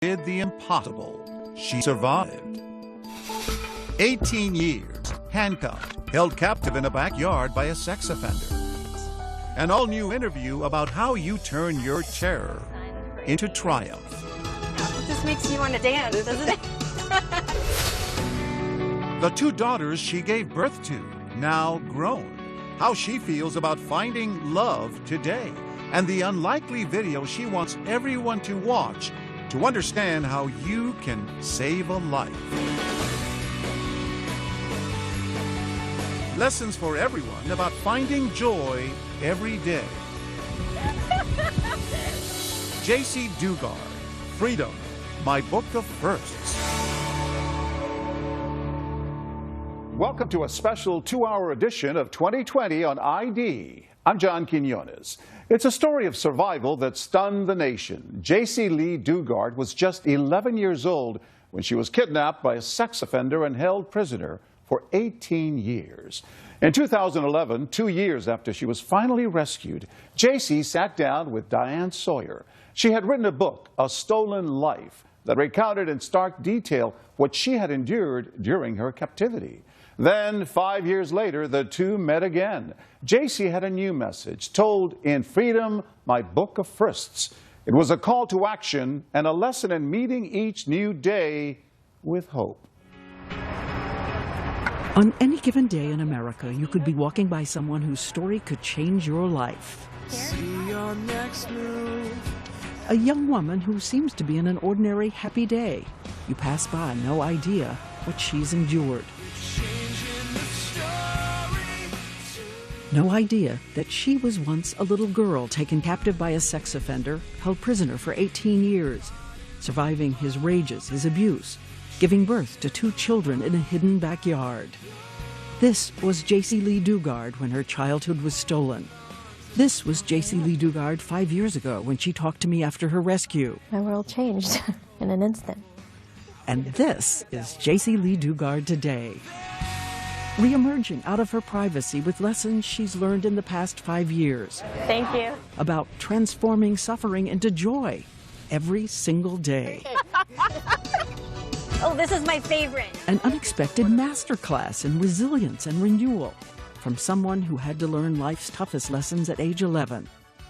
did the impossible. She survived. 18 years, handcuffed, held captive in a backyard by a sex offender. An all-new interview about how you turn your terror into triumph. It just makes you want to dance, doesn't it? The two daughters she gave birth to, now grown. How she feels about finding love today. And the unlikely video she wants everyone to watch to understand how you can save a life. Lessons for everyone about finding joy every day. J.C. Dugard, Freedom, My Book of Firsts. Welcome to a special 2-hour edition of 2020 on ID. I'm John Quinones. It's a story of survival that stunned the nation. J.C. Lee Dugard was just 11 years old when she was kidnapped by a sex offender and held prisoner for 18 years. In 2011, 2 years after she was finally rescued, J.C. sat down with Diane Sawyer. She had written a book, A Stolen Life, that recounted in stark detail what she had endured during her captivity. Then, 5 years later, the two met again. J.C. had a new message, told in Freedom, My Book of Firsts. It was a call to action and a lesson in meeting each new day with hope. On any given day in America, you could be walking by someone whose story could change your life. See your next move. A young woman who seems to be in an ordinary, happy day. You pass by, no idea what she's endured. No idea that she was once a little girl taken captive by a sex offender, held prisoner for 18 years, surviving his rages, his abuse, giving birth to 2 children in a hidden backyard. This was J.C. Lee Dugard when her childhood was stolen. This was J.C. Lee Dugard 5 years ago when she talked to me after her rescue. My world changed in an instant. And this is J.C. Lee Dugard today. Re-emerging out of her privacy with lessons she's learned in the past 5 years. Thank you. About transforming suffering into joy every single day. Oh, this is my favorite. An unexpected masterclass in resilience and renewal from someone who had to learn life's toughest lessons at age 11.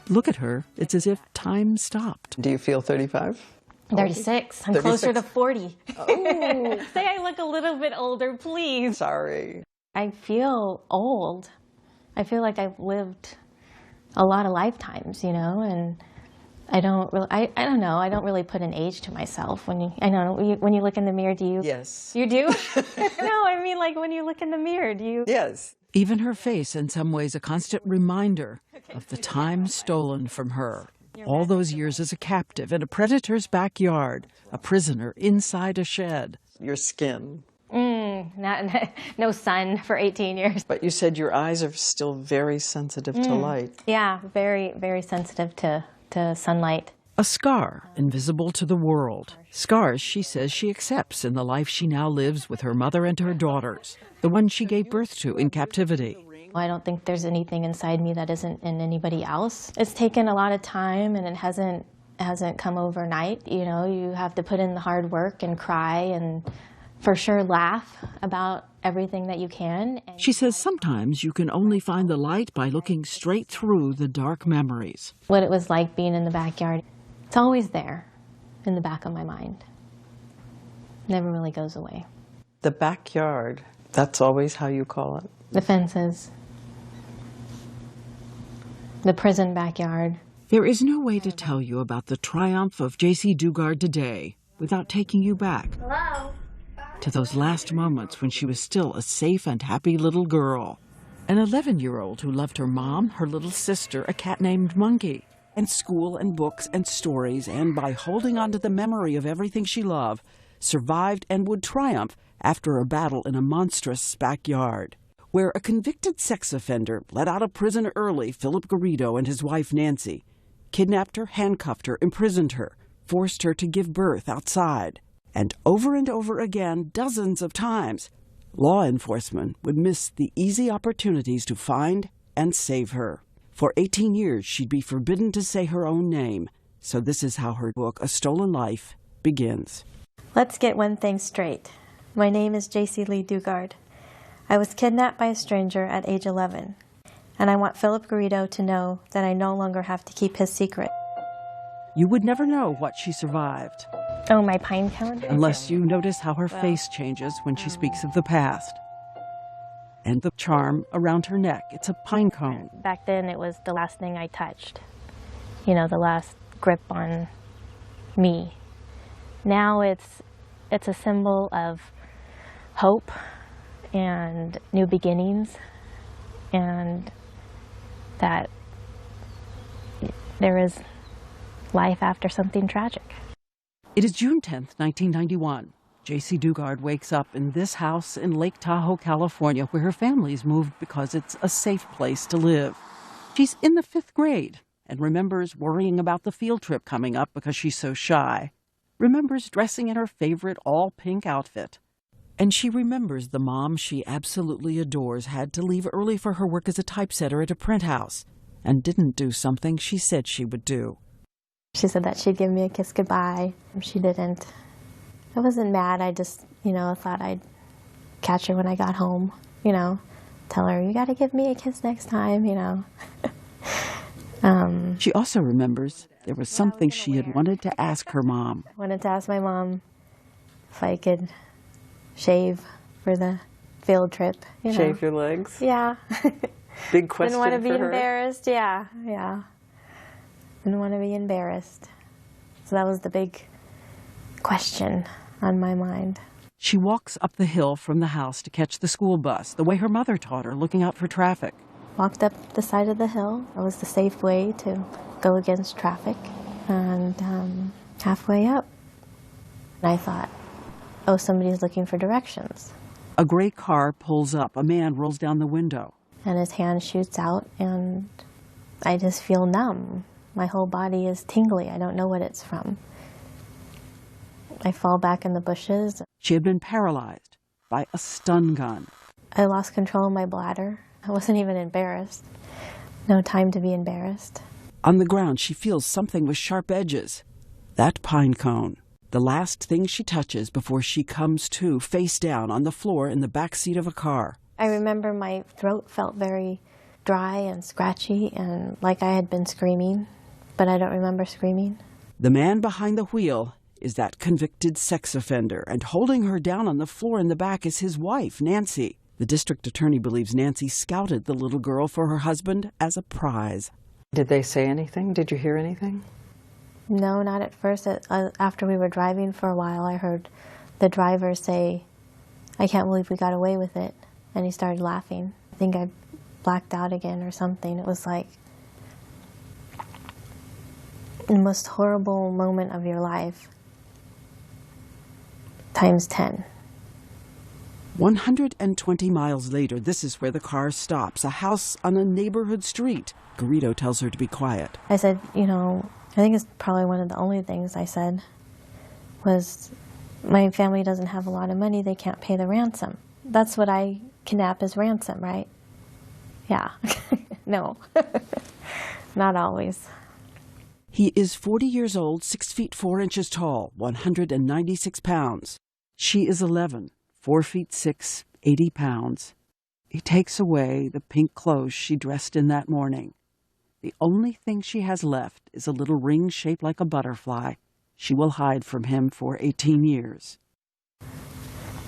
Look at her. It's as if time stopped. Do you feel 35? 36. I'm 36. closer to 40. Oh. Say I look a little bit older, please. Sorry. I feel old. I feel like I've lived a lot of lifetimes, you know, and I don't really, I don't know, I don't really put an age to myself. When you look in the mirror, do you? Yes. You do? No, I mean, like when you look in the mirror, do you? Yes. Even her face, in some ways, a constant reminder of the time stolen from her. All those years as a captive in a predator's backyard, a prisoner inside a shed. Your skin. No sun for 18 years. But you said your eyes are still very sensitive to light. Yeah, very, very sensitive to sunlight. A scar, invisible to the world. Scars she says she accepts in the life she now lives with her mother and her daughters, the one she gave birth to in captivity. I don't think there's anything inside me that isn't in anybody else. It's taken a lot of time, and it hasn't come overnight. You know, you have to put in the hard work and cry and for sure laugh about everything that you can. She says sometimes you can only find the light by looking straight through the dark memories. What it was like being in the backyard, it's always there in the back of my mind. Never really goes away. The backyard, that's always how you call it? The fences. The prison backyard. There is no way to tell you about the triumph of J.C. Dugard today without taking you back. Hello? To those last moments when she was still a safe and happy little girl. An 11-year-old who loved her mom, her little sister, a cat named Monkey, and school and books and stories, and by holding on to the memory of everything she loved, survived and would triumph after a battle in a monstrous backyard, where a convicted sex offender let out of prison early Philip Garrido and his wife Nancy, kidnapped her, handcuffed her, imprisoned her, forced her to give birth outside. And over again, dozens of times, law enforcement would miss the easy opportunities to find and save her. For 18 years, she'd be forbidden to say her own name. So this is how her book, A Stolen Life, begins. Let's get one thing straight. My name is J.C. Lee Dugard. I was kidnapped by a stranger at age 11, and I want Philip Garrido to know that I no longer have to keep his secret. You would never know what she survived, Oh, my pine cone? unless you notice how her face changes when she speaks of the past. And the charm around her neck, it's a pine cone. Back then, it was the last thing I touched. You know, the last grip on me. Now it's a symbol of hope and new beginnings, and that there is life after something tragic. It is June 10th, 1991. J.C. Dugard wakes up in this house in Lake Tahoe, California, where her family's moved because it's a safe place to live. She's in the 5th grade and remembers worrying about the field trip coming up because she's so shy. Remembers dressing in her favorite all-pink outfit. And she remembers the mom she absolutely adores had to leave early for her work as a typesetter at a print house and didn't do something she said she would do. She said that she'd give me a kiss goodbye. She didn't. I wasn't mad. I just, thought I'd catch her when I got home, tell her, you got to give me a kiss next time, She also remembers there was something she had wanted to ask her mom. I wanted to ask my mom if I could shave for the field trip. Shave your legs? Yeah. Big question Didn't want to be for her. embarrassed. Yeah. Didn't want to be embarrassed. So that was the big question on my mind. She walks up the hill from the house to catch the school bus, the way her mother taught her, looking out for traffic. Walked up the side of the hill. That was the safe way to go against traffic. And halfway up, I thought, oh, somebody's looking for directions. A gray car pulls up. A man rolls down the window. And his hand shoots out, and I just feel numb. My whole body is tingly. I don't know what it's from. I fall back in the bushes. She had been paralyzed by a stun gun. I lost control of my bladder. I wasn't even embarrassed. No time to be embarrassed. On the ground, she feels something with sharp edges. That pine cone. The last thing she touches before she comes to, face down on the floor in the back seat of a car. I remember my throat felt very dry and scratchy and like I had been screaming, but I don't remember screaming. The man behind the wheel is that convicted sex offender, and holding her down on the floor in the back is his wife, Nancy. The district attorney believes Nancy scouted the little girl for her husband as a prize. Did they say anything? Did you hear anything? No, not at first. After we were driving for a while, I heard the driver say, "I can't believe we got away with it." And he started laughing. I think I blacked out again or something. It was like the most horrible moment of your life, times 10. 120 miles later, this is where the car stops, a house on a neighborhood street. Garrido tells her to be quiet. I said, I think it's probably one of the only things I said was, my family doesn't have a lot of money, they can't pay the ransom. That's what I kidnap as ransom, right? Yeah. No. Not always. He is 40 years old, 6 feet 4 inches tall, 196 pounds. She is 11, 4 feet 6, 80 pounds. He takes away the pink clothes she dressed in that morning. The only thing she has left is a little ring shaped like a butterfly. She will hide from him for 18 years.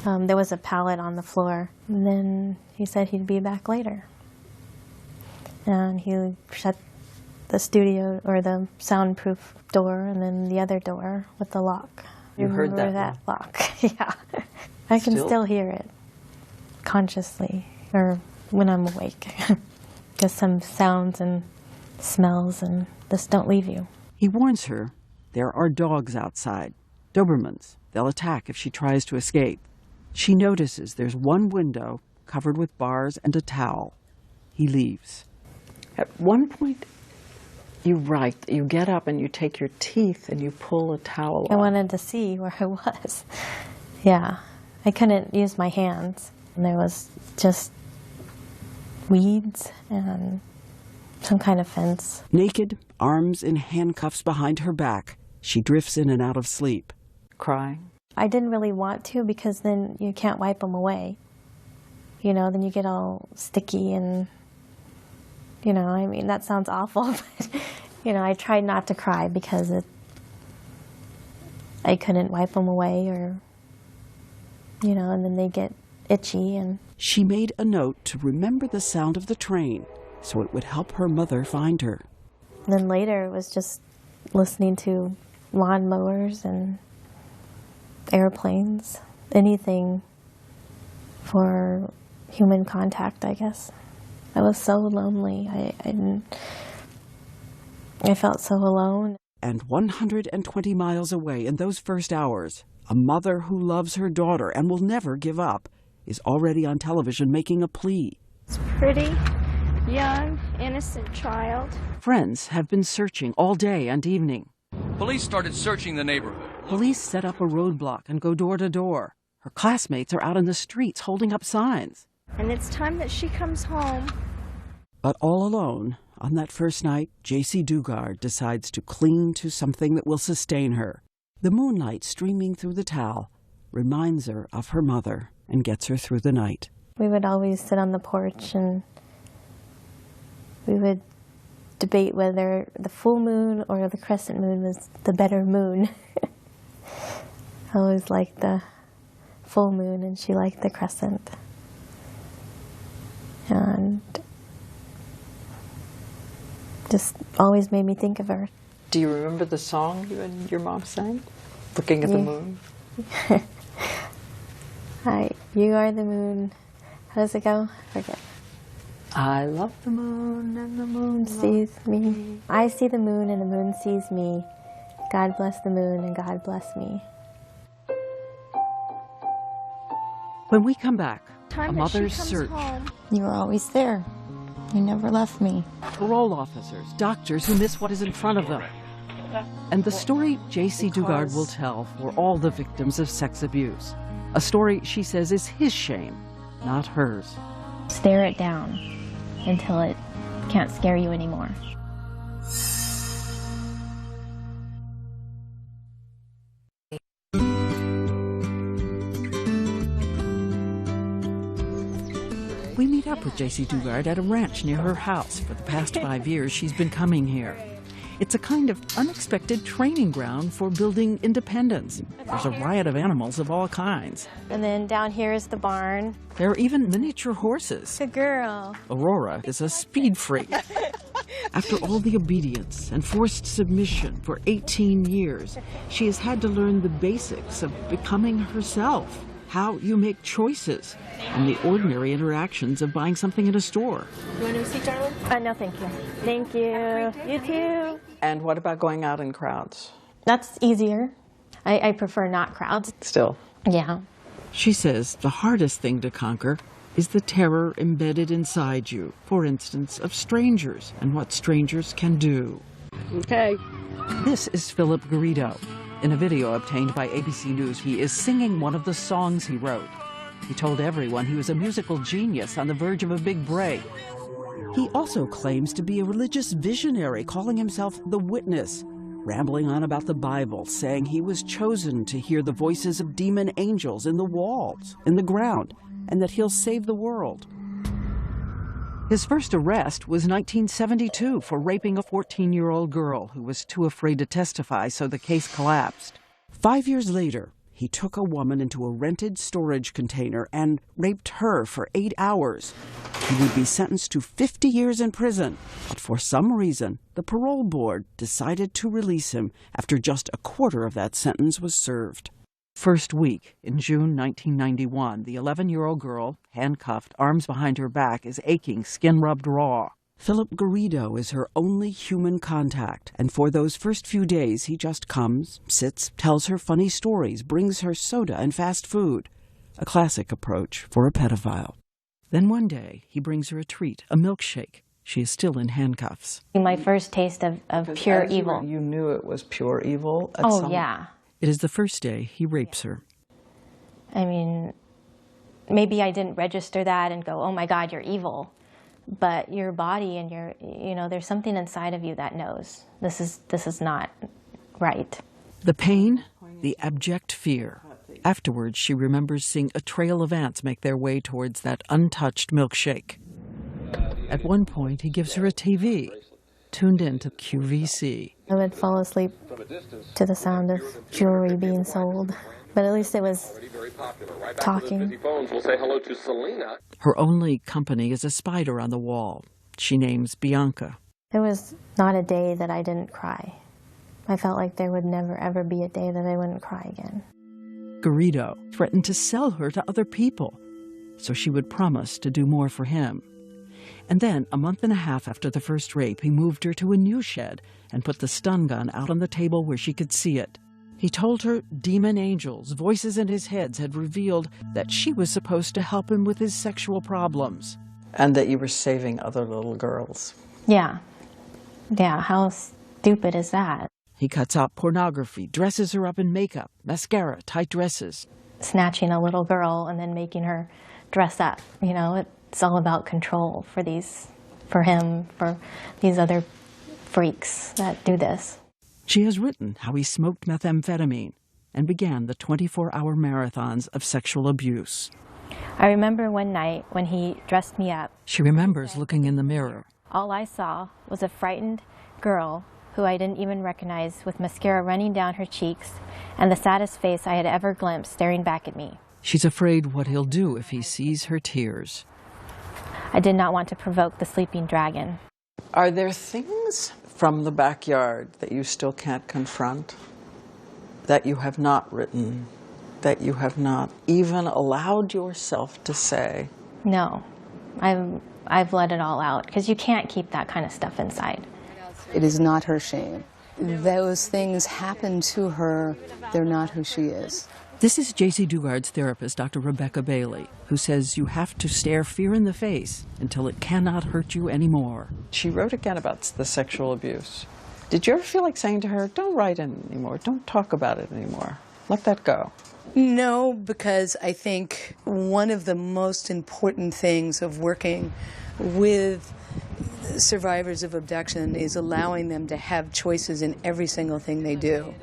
There was a pallet on the floor, and then he said he'd be back later. And he shut the studio or the soundproof door, and then the other door with the lock. You heard Remember that lock? Yeah. I can still hear it consciously, or when I'm awake. Just some sounds and smells, and just don't leave you. He warns her there are dogs outside, Dobermans. They'll attack if she tries to escape. She notices there's one window covered with bars and a towel. He leaves. At one point, you get up and you take your teeth and you pull a towel off. I wanted to see where I was. Yeah. I couldn't use my hands. And there was just weeds and some kind of fence. Naked, arms in handcuffs behind her back, she drifts in and out of sleep. crying? I didn't really want to because then you can't wipe them away. You know, then you get all sticky and, you know, I mean, that sounds awful, but, you know, I tried not to cry because I couldn't wipe them away or, you know, and then they get itchy. And She made a note to remember the sound of the train so it would help her mother find her. then later it was just listening to lawnmowers and airplanes, anything for human contact, I guess. I was so lonely. I felt so alone. And 120 miles away in those first hours, a mother who loves her daughter and will never give up is already on television making a plea. It's pretty, young, innocent child. Friends have been searching all day and evening. Police started searching the neighborhood. Police set up a roadblock and go door to door. Her classmates are out in the streets holding up signs. And it's time that she comes home. But all alone, on that first night, J.C. Dugard decides to cling to something that will sustain her. The moonlight streaming through the towel reminds her of her mother and gets her through the night. We would always sit on the porch and we would debate whether the full moon or the crescent moon was the better moon. I always liked the full moon and she liked the crescent. And just always made me think of her. Do you remember the song you and your mom sang? Looking at the moon? Hi, you are the moon. How does it go? I forget. I love the moon and the moon Sees me. I see the moon and the moon sees me. God bless the moon and God bless me. When we come back, a Time that she mother's comes search. home. You were always there. You never left me. Parole officers, doctors who miss what is in front of them. And the story J.C. Dugard will tell for all the victims of sex abuse. A story she says is his shame, not hers. Stare it down until it can't scare you anymore. We meet up with J.C. Dugard at a ranch near her house. For the past 5 years, she's been coming here. It's a kind of unexpected training ground for building independence. There's a riot of animals of all kinds. And then down here is the barn. There are even miniature horses. Good girl. Aurora is a speed freak. After all the obedience and forced submission for 18 years, she has had to learn the basics of becoming herself, how you make choices, and the ordinary interactions of buying something in a store. You want to see Darwin? No, thank you. Thank you. You too. And what about going out in crowds? That's easier. I prefer not crowds. Still. Yeah. She says the hardest thing to conquer is the terror embedded inside you, for instance, of strangers and what strangers can do. Okay. This is Philip Garrido. In a video obtained by ABC News, he is singing one of the songs he wrote. He told everyone he was a musical genius on the verge of a big break. He also claims to be a religious visionary, calling himself the Witness, rambling on about the Bible, saying he was chosen to hear the voices of demon angels in the walls, in the ground, and that he'll save the world. His first arrest was 1972 for raping a 14-year-old girl who was too afraid to testify, so the case collapsed. 5 years later, he took a woman into a rented storage container and raped her for 8 hours. He would be sentenced to 50 years in prison, but for some reason, the parole board decided to release him after just a quarter of that sentence was served. First week, in June 1991, the 11-year-old girl, handcuffed, arms behind her back, is aching, skin rubbed raw. Philip Garrido is her only human contact, and for those first few days he just comes, sits, tells her funny stories, brings her soda and fast food. A classic approach for a pedophile. Then one day, he brings her a treat, a milkshake. She is still in handcuffs. My first taste of pure evil. You knew it was pure evil? Yeah. It is the first day he rapes her. I mean, maybe I didn't register that and go, oh my God, you're evil. But your body and there's something inside of you that knows this is not right. The pain the abject fear. Afterwards, she remembers seeing a trail of ants make their way towards that untouched milkshake. At one point, he gives her a TV, tuned in to QVC. I would fall asleep to the sound of jewelry being sold, but at least it was talking. Her only company is a spider on the wall. She names Bianca. There was not a day that I didn't cry. I felt like there would never, ever be a day that I wouldn't cry again. Garrido threatened to sell her to other people, so she would promise to do more for him. And then, a month and a half after the first rape, he moved her to a new shed and put the stun gun out on the table where she could see it. He told her demon angels, voices in his head, had revealed that she was supposed to help him with his sexual problems. And that you were saving other little girls. Yeah. Yeah, how stupid is that? He cuts out pornography, dresses her up in makeup, mascara, tight dresses. Snatching a little girl and then making her dress up, you know, it's all about control for him, for these other freaks that do this. She has written how he smoked methamphetamine and began the 24-hour marathons of sexual abuse. I remember one night when he dressed me up. She remembers looking in the mirror. All I saw was a frightened girl who I didn't even recognize, with mascara running down her cheeks and the saddest face I had ever glimpsed staring back at me. She's afraid what he'll do if he sees her tears. I did not want to provoke the sleeping dragon. Are there things from the backyard that you still can't confront, that you have not written, that you have not even allowed yourself to say? No, I've let it all out, because you can't keep that kind of stuff inside. It is not her shame. Those things happen to her. They're not who she is. This is J.C. Dugard's therapist, Dr. Rebecca Bailey, who says you have to stare fear in the face until it cannot hurt you anymore. She wrote again about the sexual abuse. Did you ever feel like saying to her, don't write anymore, don't talk about it anymore, let that go? No, because I think one of the most important things of working with survivors of abduction is allowing them to have choices in every single thing they do.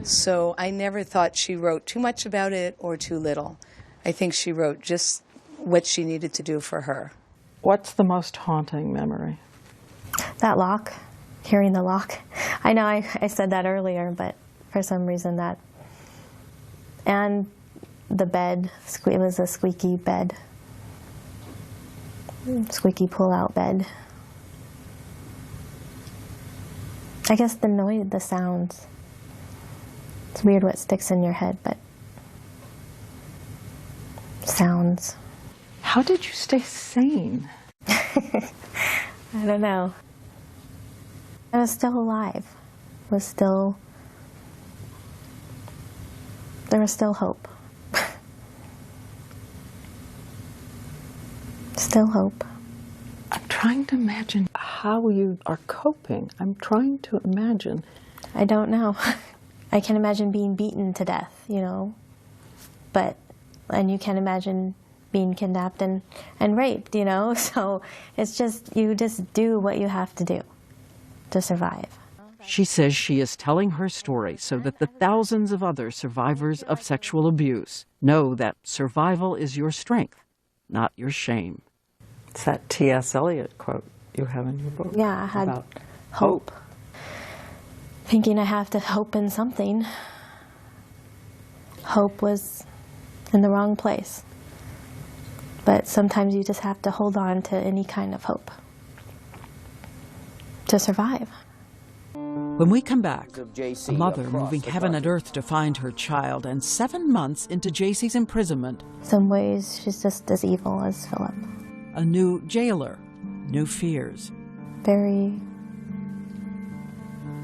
So I never thought she wrote too much about it or too little. I think she wrote just what she needed to do for her. What's the most haunting memory? That lock, hearing the lock. I know I said that earlier, but for some reason that. And the bed, it was a squeaky bed. Squeaky pull-out bed. I guess the noise, the sounds. It's weird what sticks in your head, but sounds. How did you stay sane? I don't know. I was still alive. There was still hope. Still hope. I'm trying to imagine how you are coping. I'm trying to imagine. I don't know. I can imagine being beaten to death, you know, and you can imagine being kidnapped and raped, you know, so it's just, you just do what you have to do to survive. She says she is telling her story so that the thousands of other survivors of sexual abuse know that survival is your strength, not your shame. It's that T.S. Eliot quote you have in your book. Yeah, I had about hope. Thinking I have to hope in something. Hope was in the wrong place. But sometimes you just have to hold on to any kind of hope to survive. When we come back, a mother moving heaven and earth to find her child, and 7 months into JC's imprisonment, In some ways, she's just as evil as Philip. a new jailer, new fears. Very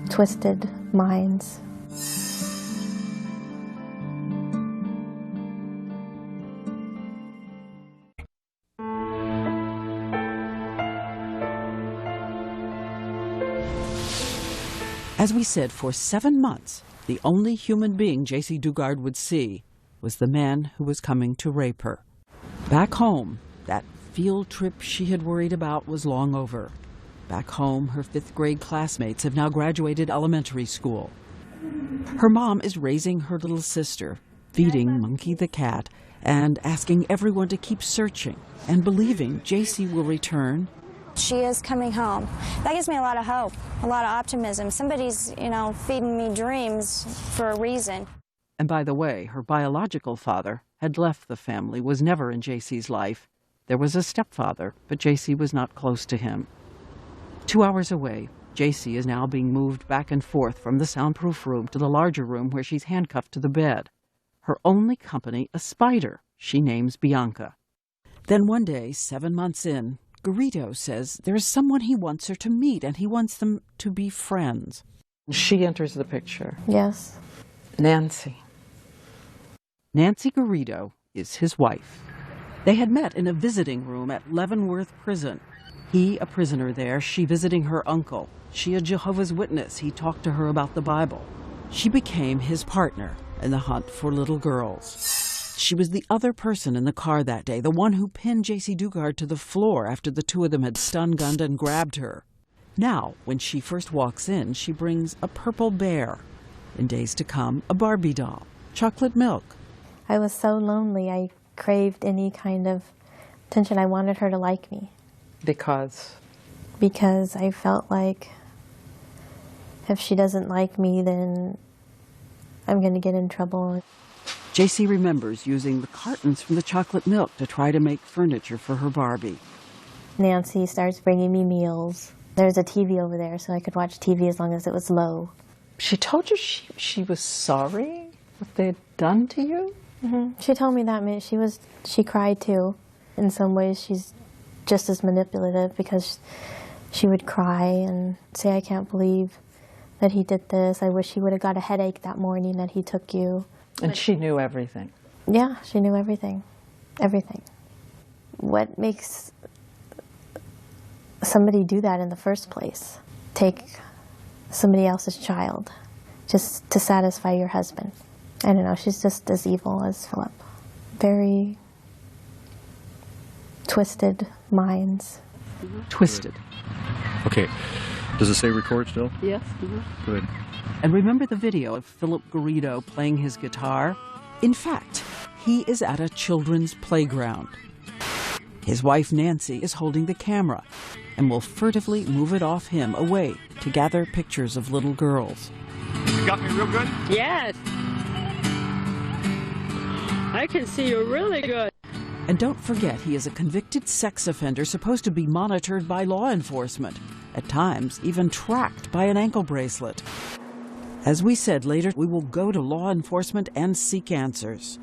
twisted minds. As we said, for 7 months, the only human being J.C. Dugard would see was the man who was coming to rape her. Back home, that field trip she had worried about was long over. Back home, her 5th grade classmates have now graduated elementary school. Her mom is raising her little sister, feeding Monkey the cat, and asking everyone to keep searching and believing JC will return. She is coming home. That gives me a lot of hope, a lot of optimism. Somebody's, feeding me dreams for a reason. And by the way, her biological father had left the family, was never in JC's life. There was a stepfather, but JC was not close to him. 2 hours away, JC is now being moved back and forth from the soundproof room to the larger room where she's handcuffed to the bed. Her only company, a spider, she names Bianca. Then one day, 7 months in, Garrido says there is someone he wants her to meet and he wants them to be friends. She enters the picture. Yes. Nancy. Nancy Garrido is his wife. They had met in a visiting room at Leavenworth Prison. He, a prisoner there, she visiting her uncle. She, a Jehovah's Witness. He talked to her about the Bible. She became his partner in the hunt for little girls. She was the other person in the car that day, the one who pinned J.C. Dugard to the floor after the two of them had stun-gunned and grabbed her. Now, when she first walks in, she brings a purple bear. In days to come, a Barbie doll, chocolate milk. I was so lonely. I craved any kind of attention. I wanted her to like me. Because? Because I felt like if she doesn't like me, then I'm going to get in trouble. J.C. remembers using the cartons from the chocolate milk to try to make furniture for her Barbie. Nancy starts bringing me meals. There's a TV over there, so I could watch TV as long as it was low. She told you she was sorry what they had done to you? Mm-hmm. She told me that she cried too. In some ways, she's just as manipulative because she would cry and say, I can't believe that he did this. I wish he would have got a headache that morning that he took you. And she knew everything. Yeah, she knew everything. Everything. What makes somebody do that in the first place? Take somebody else's child just to satisfy your husband. I don't know, she's just as evil as Philip. Very twisted minds. Twisted. Okay. Does it say record still? Yes. Good. And remember the video of Philip Garrido playing his guitar? In fact, he is at a children's playground. His wife Nancy is holding the camera and will furtively move it off him away to gather pictures of little girls. You got me real good? Yes. I can see you really good. And don't forget, he is a convicted sex offender supposed to be monitored by law enforcement, at times even tracked by an ankle bracelet. As we said later, we will go to law enforcement and seek answers.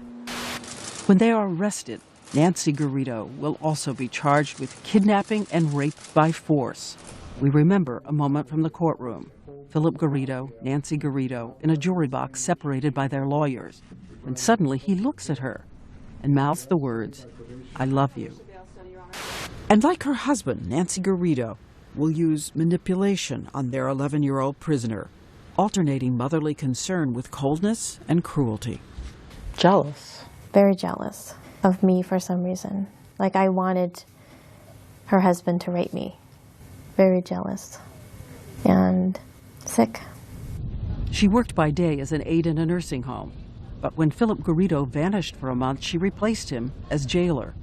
When they are arrested, Nancy Garrido will also be charged with kidnapping and rape by force. We remember a moment from the courtroom. Philip Garrido, Nancy Garrido, in a jury box separated by their lawyers. And suddenly he looks at her and mouths the words, I love you. And like her husband, Nancy Garrido will use manipulation on their 11-year-old prisoner, alternating motherly concern with coldness and cruelty. Jealous. Very jealous of me for some reason. Like I wanted her husband to rape me. Very jealous and sick. She worked by day as an aide in a nursing home. But when Philip Garrido vanished for a month, she replaced him as jailer.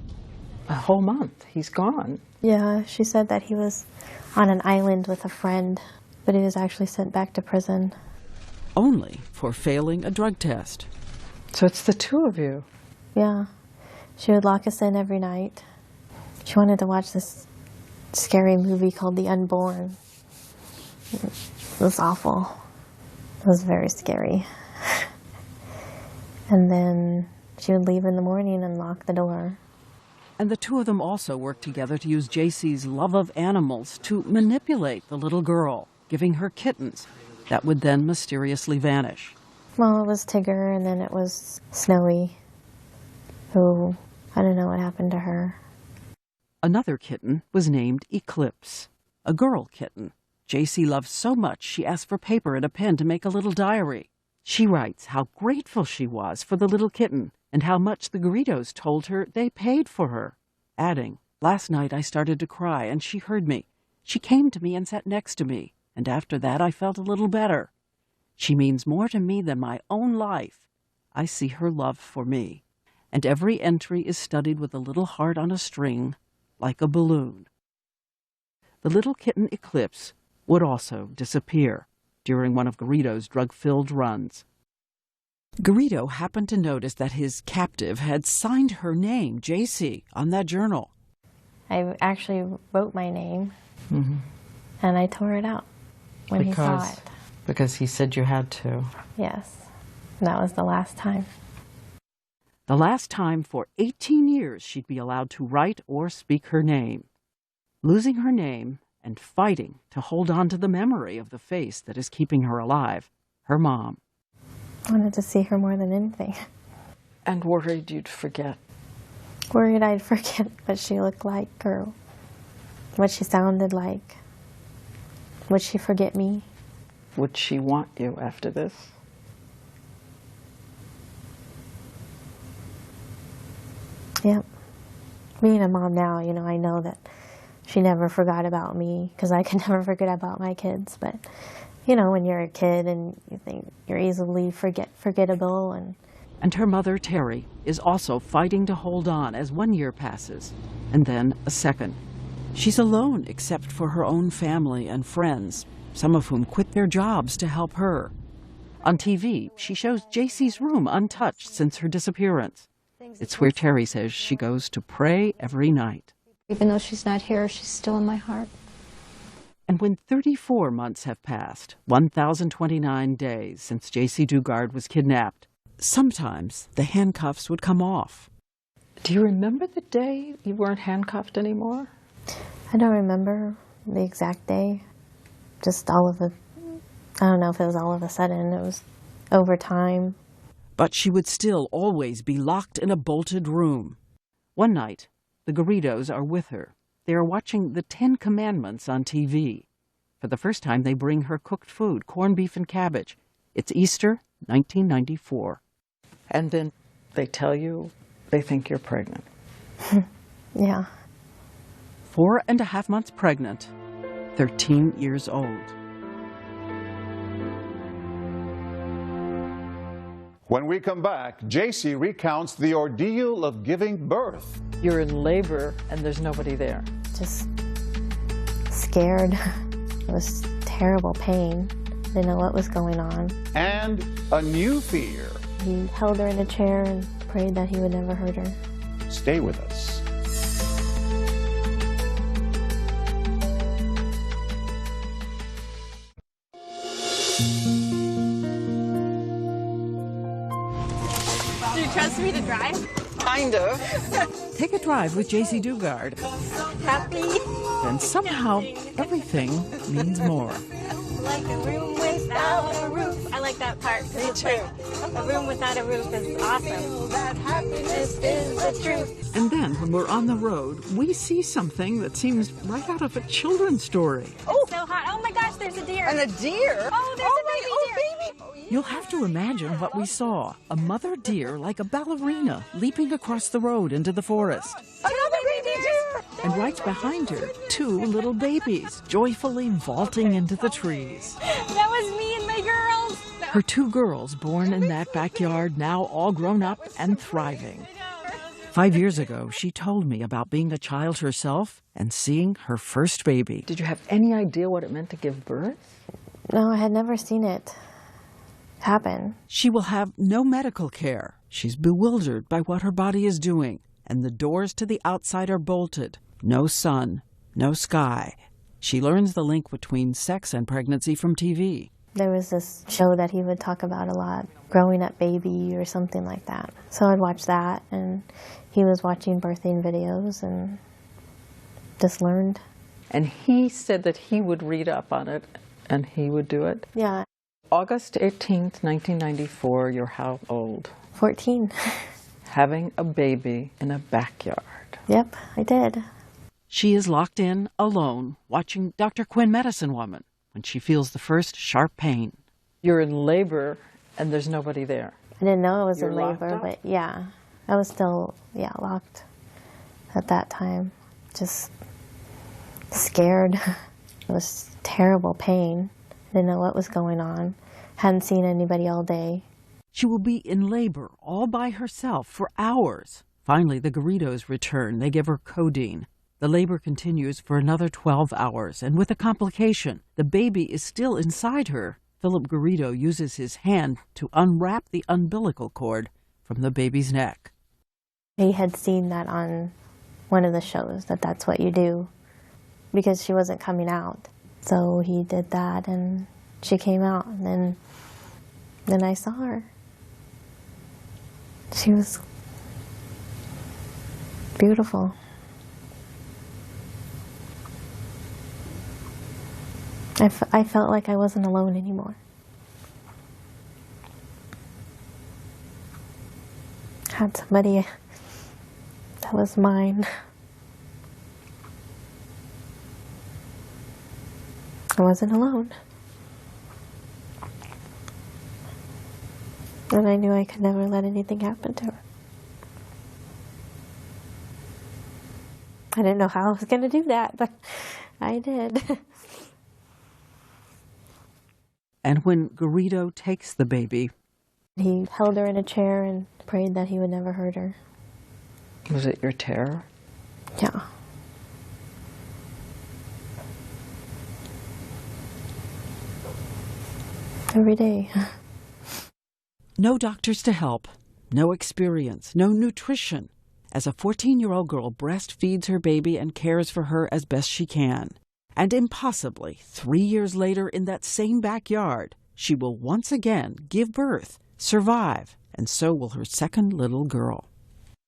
A whole month? He's gone. Yeah, she said that he was on an island with a friend, but he was actually sent back to prison. Only for failing a drug test. So it's the two of you? Yeah. She would lock us in every night. She wanted to watch this scary movie called The Unborn. It was awful. It was very scary. And then she would leave in the morning and lock the door. And the two of them also worked together to use JC's love of animals to manipulate the little girl, giving her kittens that would then mysteriously vanish. Well, it was Tigger, and then it was Snowy, who, I don't know what happened to her. Another kitten was named Eclipse, a girl kitten. JC loved so much she asked for paper and a pen to make a little diary. She writes how grateful she was for the little kitten and how much the Garridos told her they paid for her, adding, last night I started to cry and she heard me. She came to me and sat next to me, and after that I felt a little better. She means more to me than my own life. I see her love for me. And every entry is studied with a little heart on a string, like a balloon. The little kitten Eclipse would also disappear during one of Garrido's drug-filled runs. Garrido happened to notice that his captive had signed her name, JC, on that journal. I actually wrote my name, Mm-hmm. and I tore it out when he saw it. Because he said you had to. Yes, and that was the last time. The last time for 18 years she'd be allowed to write or speak her name. Losing her name and fighting to hold on to the memory of the face that is keeping her alive, her mom. I wanted to see her more than anything. And worried you'd forget. Worried I'd forget what she looked like or what she sounded like. Would she forget me? Would she want you after this? Yep. Being a mom now, you know, I know that she never forgot about me because I can never forget about my kids. But, you know, when you're a kid and you think you're easily forgettable. And her mother, Terry, is also fighting to hold on as 1 year passes, and then a second. She's alone except for her own family and friends, some of whom quit their jobs to help her. On TV, she shows JC's room untouched since her disappearance. It's where Terry says she goes to pray every night. Even though she's not here, she's still in my heart. And when 34 months have passed, 1,029 days since JC Dugard was kidnapped, sometimes the handcuffs would come off. Do you remember the day you weren't handcuffed anymore? I don't remember the exact day. Just all of I don't know if it was all of a sudden. It was over time. But she would still always be locked in a bolted room. One night, the Garridos are with her. They are watching the 10 Commandments on TV. For the first time, they bring her cooked food, corned beef and cabbage. It's Easter, 1994. And then they tell you they think you're pregnant. Yeah. 4.5 months pregnant, 13 years old. When we come back, JC recounts the ordeal of giving birth. You're in labor and there's nobody there. Just scared. It was terrible pain. Didn't know what was going on. And a new fear. He held her in a chair and prayed that he would never hurt her. Stay with us. Do you trust me to drive? Kind of. Take a drive with JC Dugard. Happy? Then somehow everything means more. Like a room without a roof. I like that part. Me too. A room without a roof is awesome. That happiness is the truth. And then when we're on the road, we see something that seems right out of a children's story. Oh, so hot. Oh my gosh, there's a deer. And a deer? Oh, there's a baby deer. You'll have to imagine what we saw. A mother deer like a ballerina leaping across the road into the forest. Another baby deer. And right behind her, 2 little babies joyfully vaulting into the trees. That was me and my girls. Her 2 girls born in that backyard, now all grown up and thriving. 5 years ago, she told me about being a child herself and seeing her first baby. Did you have any idea what it meant to give birth? No, I had never seen it happen. She will have no medical care. She's bewildered by what her body is doing, and the doors to the outside are bolted. No sun, no sky. She learns the link between sex and pregnancy from TV. There was this show that he would talk about a lot, Growing Up Baby or something like that. So I'd watch that, and he was watching birthing videos and just learned. And he said that he would read up on it and he would do it? Yeah. August 18th, 1994, you're how old? 14. Having a baby in a backyard. Yep, I did. She is locked in, alone, watching Dr. Quinn Medicine Woman when she feels the first sharp pain. You're in labor and there's nobody there. I didn't know I was You're in labor, locked up? but yeah, I was still, locked at that time. Just scared. It was terrible pain. I didn't know what was going on. Hadn't seen anybody all day. She will be in labor all by herself for hours. Finally, the Garridos return. They give her codeine. The labor continues for another 12 hours, and with a complication, the baby is still inside her. Philip Garrido uses his hand to unwrap the umbilical cord from the baby's neck. He had seen that on one of the shows, that's what you do, because she wasn't coming out. So he did that, and she came out, and then I saw her. She was beautiful. I felt like I wasn't alone anymore. Had somebody that was mine. I wasn't alone. And I knew I could never let anything happen to her. I didn't know how I was going to do that, but I did. And when Garrido takes the baby, he held her in a chair and prayed that he would never hurt her. Was it your terror? Yeah. Every day. No doctors to help, no experience, no nutrition. As a 14-year-old girl breastfeeds her baby and cares for her as best she can. And impossibly, 3 years later in that same backyard, she will once again give birth, survive, and so will her second little girl.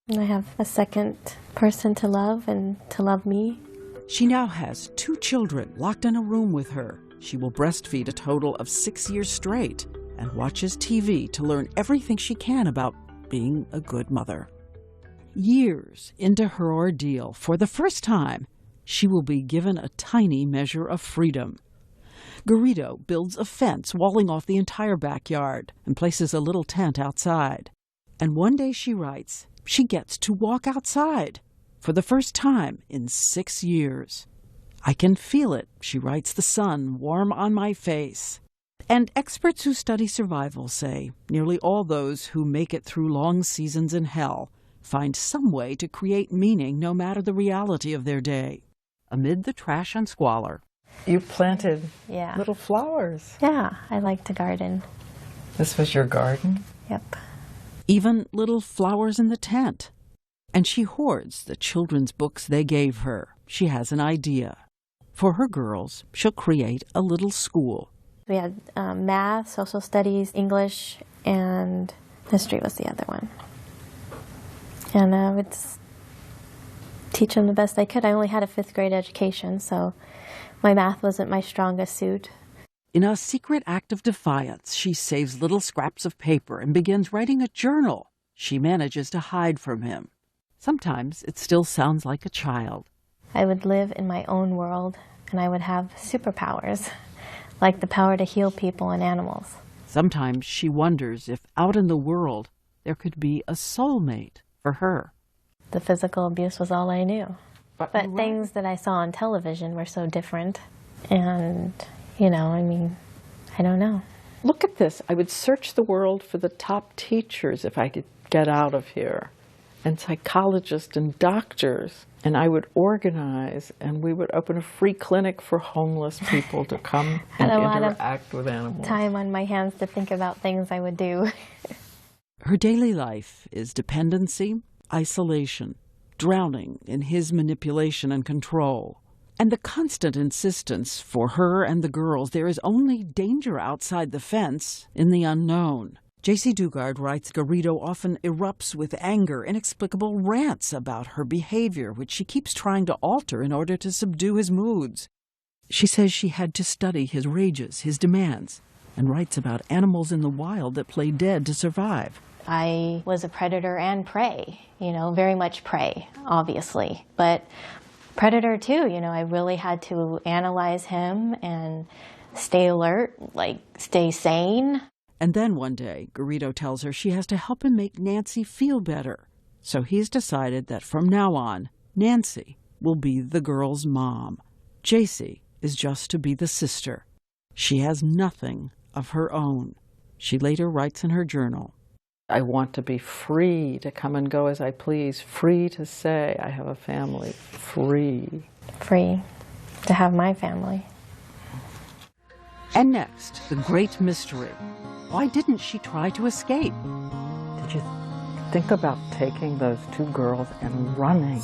And I have a second person to love and to love me. She now has 2 children locked in a room with her. She will breastfeed a total of 6 years straight and watches TV to learn everything she can about being a good mother. Years into her ordeal, for the first time, she will be given a tiny measure of freedom. Garrido builds a fence walling off the entire backyard and places a little tent outside. And one day, she writes, she gets to walk outside for the first time in 6 years. I can feel it, she writes, the sun warm on my face. And experts who study survival say nearly all those who make it through long seasons in hell find some way to create meaning no matter the reality of their day. Amid the trash and squalor. You planted little flowers. Yeah, I like to garden. This was your garden? Yep. Even little flowers in the tent. And she hoards the children's books they gave her. She has an idea. For her girls, she'll create a little school. We had math, social studies, English, and history was the other one. And I would teach them the best I could. I only had a 5th grade education, so my math wasn't my strongest suit. In a secret act of defiance, she saves little scraps of paper and begins writing a journal she manages to hide from him. Sometimes it still sounds like a child. I would live in my own world, and I would have superpowers, like the power to heal people and animals. Sometimes she wonders if out in the world there could be a soulmate for her. The physical abuse was all I knew. But things that I saw on television were so different. And, I don't know. Look at this. I would search the world for the top teachers if I could get out of here, and psychologists and doctors. And I would organize, and we would open a free clinic for homeless people to come and interact with animals. Time on my hands to think about things I would do. Her daily life is dependency, isolation, drowning in his manipulation and control. And the constant insistence for her and the girls there is only danger outside the fence in the unknown. J.C. Dugard writes Garrido often erupts with anger, inexplicable rants about her behavior, which she keeps trying to alter in order to subdue his moods. She says she had to study his rages, his demands, and writes about animals in the wild that play dead to survive. I was a predator and prey, very much prey, obviously. But predator too, I really had to analyze him and stay alert, stay sane. And then one day, Garrido tells her she has to help him make Nancy feel better. So he's decided that from now on, Nancy will be the girl's mom. J.C. is just to be the sister. She has nothing of her own. She later writes in her journal, I want to be free to come and go as I please, free to say I have a family, free. Free to have my family. And next, the great mystery. Why didn't she try to escape? Did you think about taking those two girls and running?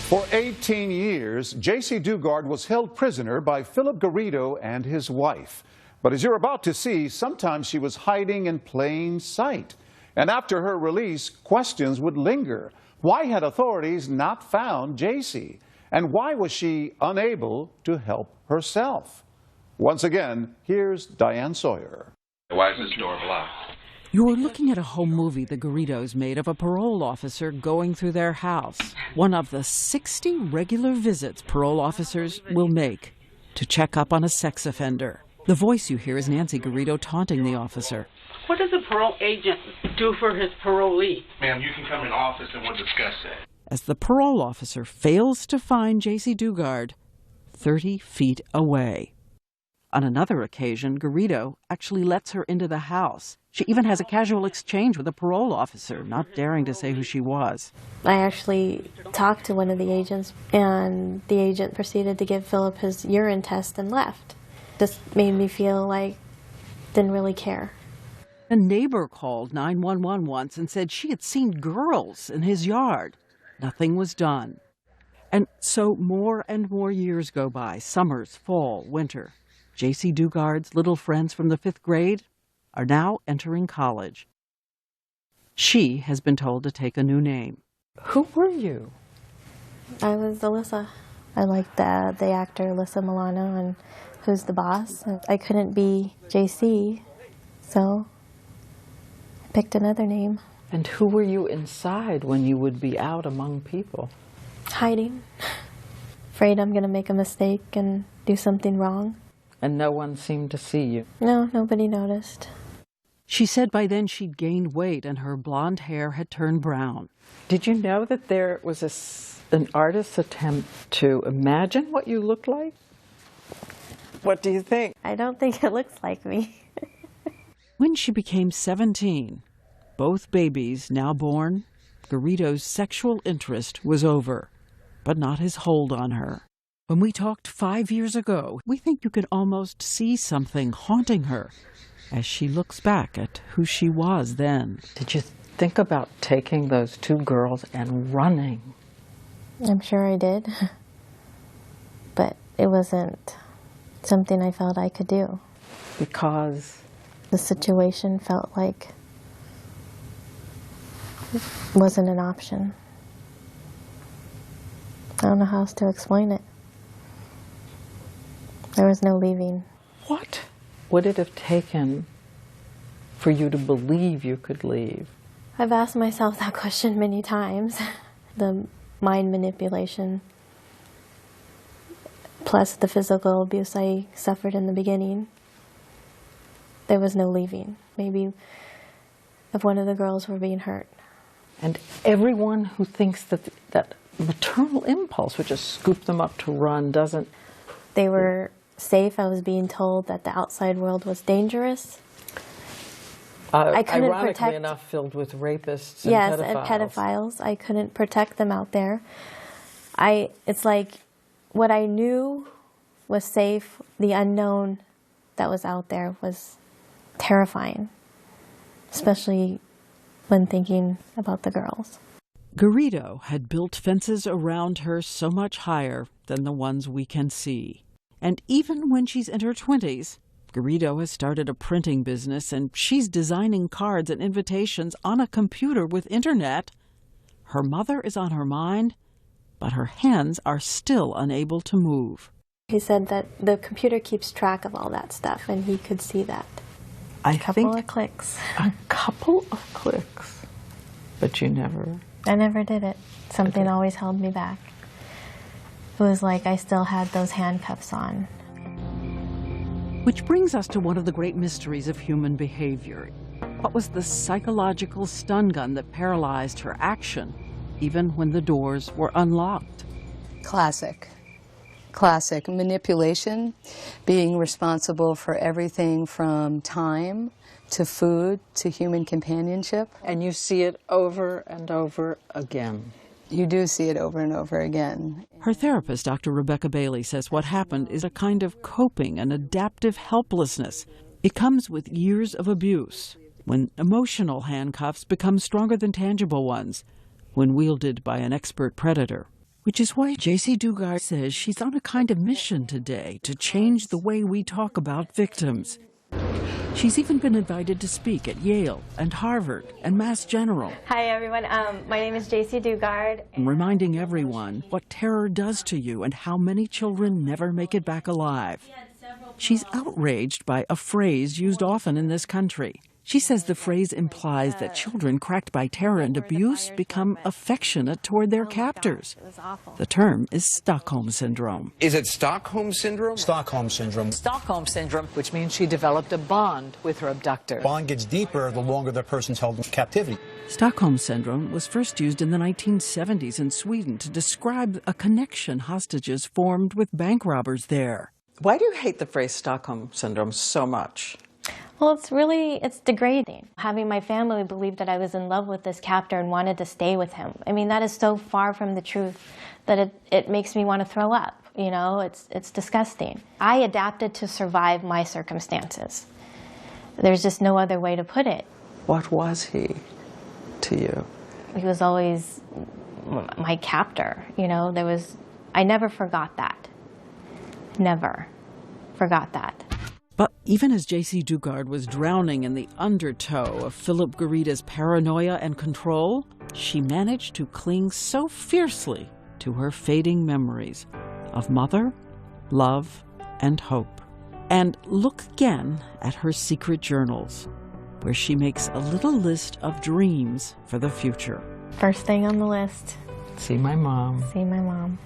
For 18 years, J.C. Dugard was held prisoner by Philip Garrido and his wife. But as you're about to see, sometimes she was hiding in plain sight. And after her release, questions would linger. Why had authorities not found J.C.? And why was she unable to help herself? Once again, here's Diane Sawyer. Why is this door blocked? You're looking at a home movie the Garridos made of a parole officer going through their house. One of the 60 regular visits parole officers will make to check up on a sex offender. The voice you hear is Nancy Garrido taunting the officer. What does a parole agent do for his parolee? Ma'am, you can come in office and we'll discuss that. As the parole officer fails to find J.C. Dugard 30 feet away. On another occasion, Garrido actually lets her into the house. She even has a casual exchange with a parole officer, not daring to say who she was. I actually talked to one of the agents, and the agent proceeded to give Philip his urine test and left. Just made me feel like didn't really care. A neighbor called 911 once and said she had seen girls in his yard. Nothing was done. And so more and more years go by, summers, fall, winter. J.C. Dugard's little friends from the 5th grade are now entering college. She has been told to take a new name. Who were you? I was Alyssa. I liked the actor Alyssa Milano and Who's the Boss. I couldn't be J.C., so I picked another name. And who were you inside when you would be out among people? Hiding. Afraid I'm going to make a mistake and do something wrong. And no one seemed to see you? No, nobody noticed. She said by then she'd gained weight and her blonde hair had turned brown. Did you know that there was an artist's attempt to imagine what you looked like? What do you think? I don't think it looks like me. When she became 17, both babies now born, Garrido's sexual interest was over, but not his hold on her. When we talked 5 years ago, we think you can almost see something haunting her as she looks back at who she was then. Did you think about taking those two girls and running? I'm sure I did, but it wasn't something I felt I could do. Because? The situation felt like it wasn't an option. I don't know how else to explain it. There was no leaving. What would it have taken for you to believe you could leave? I've asked myself that question many times. The mind manipulation, plus the physical abuse I suffered in the beginning. There was no leaving. Maybe if one of the girls were being hurt. And everyone who thinks that maternal impulse would just scoop them up to run doesn't... They were safe. I was being told that the outside world was dangerous. I couldn't ironically enough, filled with rapists and pedophiles. Yes, and pedophiles. I couldn't protect them out there. It's like what I knew was safe, the unknown that was out there was terrifying, especially when thinking about the girls. Garrido had built fences around her so much higher than the ones we can see. And even when she's in her 20s, Garrido has started a printing business and she's designing cards and invitations on a computer with internet. Her mother is on her mind, but her hands are still unable to move. He said that the computer keeps track of all that stuff and he could see that. A couple of clicks. A couple of clicks. But you never... I never did it. Something always held me back. It was like I still had those handcuffs on. Which brings us to one of the great mysteries of human behavior. What was the psychological stun gun that paralyzed her action, even when the doors were unlocked? Classic. Classic. Manipulation, being responsible for everything from time to food to human companionship. And you see it over and over again. You do see it over and over again. Her therapist, Dr. Rebecca Bailey, says what happened is a kind of coping and adaptive helplessness. It comes with years of abuse, when emotional handcuffs become stronger than tangible ones, when wielded by an expert predator. Which is why J.C. Dugard says she's on a kind of mission today to change the way we talk about victims. She's even been invited to speak at Yale and Harvard and Mass General. Hi, everyone. My name is J.C. Dugard. Reminding everyone what terror does to you and how many children never make it back alive. She's outraged by a phrase used often in this country. She says the phrase implies that children cracked by terror and abuse become affectionate toward their captors. The term is Stockholm Syndrome. Is it Stockholm Syndrome? Stockholm Syndrome. Stockholm Syndrome, which means she developed a bond with her abductor. Bond gets deeper the longer the person's held in captivity. Stockholm Syndrome was first used in the 1970s in Sweden to describe a connection hostages formed with bank robbers there. Why do you hate the phrase Stockholm Syndrome so much? Well, it's degrading. Having my family believe that I was in love with this captor and wanted to stay with him. I mean, that is so far from the truth that it makes me want to throw up. You know, it's disgusting. I adapted to survive my circumstances. There's just no other way to put it. What was he to you? He was always my captor. You know, I never forgot that. Never forgot that. But even as J.C. Dugard was drowning in the undertow of Philip Garrida's paranoia and control, she managed to cling so fiercely to her fading memories of mother, love, and hope. And look again at her secret journals, where she makes a little list of dreams for the future. First thing on the list. See my mom. See my mom.